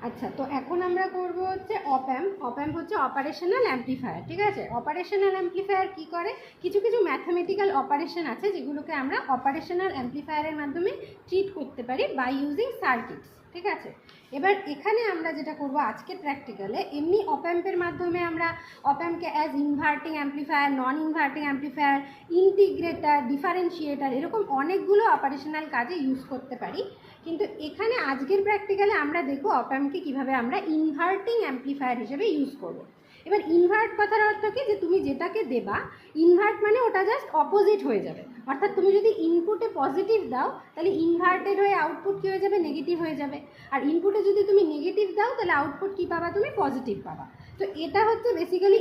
আচ্ছা, তো এখন আমরা করব হচ্ছে অপ অ্যাম্প হচ্ছে অপারেশনাল অ্যাম্প্লিফায়ার। ঠিক আছে, অপারেশনাল অ্যাম্প্লিফায়ার কি করে, কিছু কিছু ম্যাথামেটিক্যাল অপারেশন আছে যেগুলোকে আমরা অপারেশনাল অ্যাম্প্লিফায়ারের মাধ্যমে ট্রিট করতে পারি বাই ইউজিং সার্কিটস। ঠিক আছে, এবার এখানে আমরা যেটা করব আজকে প্র্যাকটিক্যালে, এমনি অপ অ্যাম্পের মাধ্যমে আমরা অপ অ্যাম্পকে অ্যাজ ইনভার্টিং অ্যাম্প্লিফায়ার, নন ইনভার্টিং অ্যাম্প্লিফায়ার, ইন্টিগ্রেটার, ডিফারেন্সিয়েটার, এরকম অনেকগুলো অপারেশনাল কাজে ইউজ করতে পারি। কিন্তু এখানে আজকের প্র্যাকটিক্যালে আমরা দেখব অপ অ্যাম্পকে কীভাবে আমরা ইনভার্টিং অ্যাম্প্লিফায়ার হিসেবে ইউজ করব। এবার ইনভার্ট কথার অর্থ কি, যে তুমি যেটাকে দেবা, ইনভার্ট মানে ওটা জাস্ট অপোজিট হয়ে যাবে। অর্থাৎ তুমি যদি ইনপুটে পজিটিভ দাও তাহলে ইনভার্টেড হয়ে আউটপুট কী হয়ে যাবে, নেগেটিভ হয়ে যাবে। আর ইনপুটে যদি তুমি নেগেটিভ দাও তাহলে আউটপুট কী পাবা, তুমি পজিটিভ পাবা। তো এটা হচ্ছে বেসিক্যালি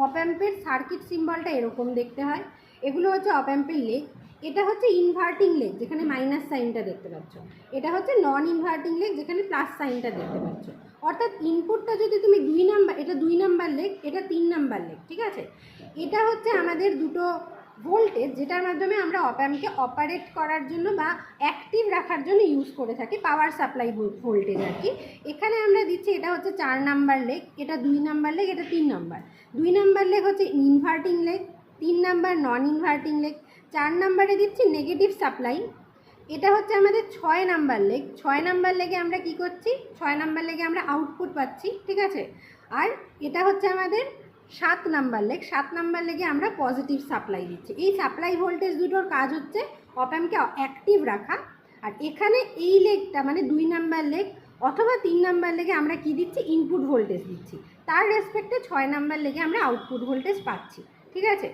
অপ অ্যাম্পের সার্কিট সিম্বলটা এরকম দেখতে হয়। এগুলো হচ্ছে অপ অ্যাম্পের লেগ। এটা হচ্ছে ইনভার্টিং লেগ, যেখানে মাইনাস সাইনটা দেখতে পাচ্ছ। এটা হচ্ছে নন ইনভার্টিং লেগ, যেখানে প্লাস সাইনটা দেখতে পাচ্ছ। অর্থাৎ ইনপুটটা যদি তুমি 2 নাম্বার, এটা 2 নাম্বার লেগ, এটা 3 নাম্বার লেগ। ঠিক আছে, এটা হচ্ছে আমাদের দুটো ভোল্টেজ, যেটার মাধ্যমে আমরা অপ অ্যাম্পকে অপারেট করার জন্য বা অ্যাক্টিভ রাখার জন্য ইউজ করে থাকি, পাওয়ার সাপ্লাই ভোল্টেজ আর কি। এখানে আমরা দিচ্ছি, এটা হচ্ছে 4 নাম্বার লেগ, এটা 2 নাম্বার লেগ, এটা 3 নাম্বার। 2 নাম্বার লেগ হচ্ছে ইনভার্টিং লেগ, 3 নাম্বার নন ইনভার্টিং লেগ, 4 নাম্বারে দিচ্ছি নেগেটিভ সাপ্লাই। এটা হচ্ছে আমাদের 6 নাম্বার লেগ। 6 নাম্বার লেগে আমরা কি করছি, 6 নাম্বার লেগে আমরা আউটপুট পাচ্ছি। ঠিক আছে, আর এটা হচ্ছে আমাদের 7 নাম্বার লেগ। 7 নাম্বার লেগে আমরা পজিটিভ সাপ্লাই দিচ্ছি। এই সাপ্লাই ভোল্টেজ দুটোর কাজ হচ্ছে অপ অ্যাম্পকে অ্যাক্টিভ রাখা। আর এখানে এই লেগটা মানে 2 নাম্বার লেগ অথবা 3 নাম্বার লেগে আমরা কি দিচ্ছি, ইনপুট ভোল্টেজ দিচ্ছি। তার রেসপেক্টে 6 নাম্বার লেগে আমরা আউটপুট ভোল্টেজ পাচ্ছি। ঠিক আছে।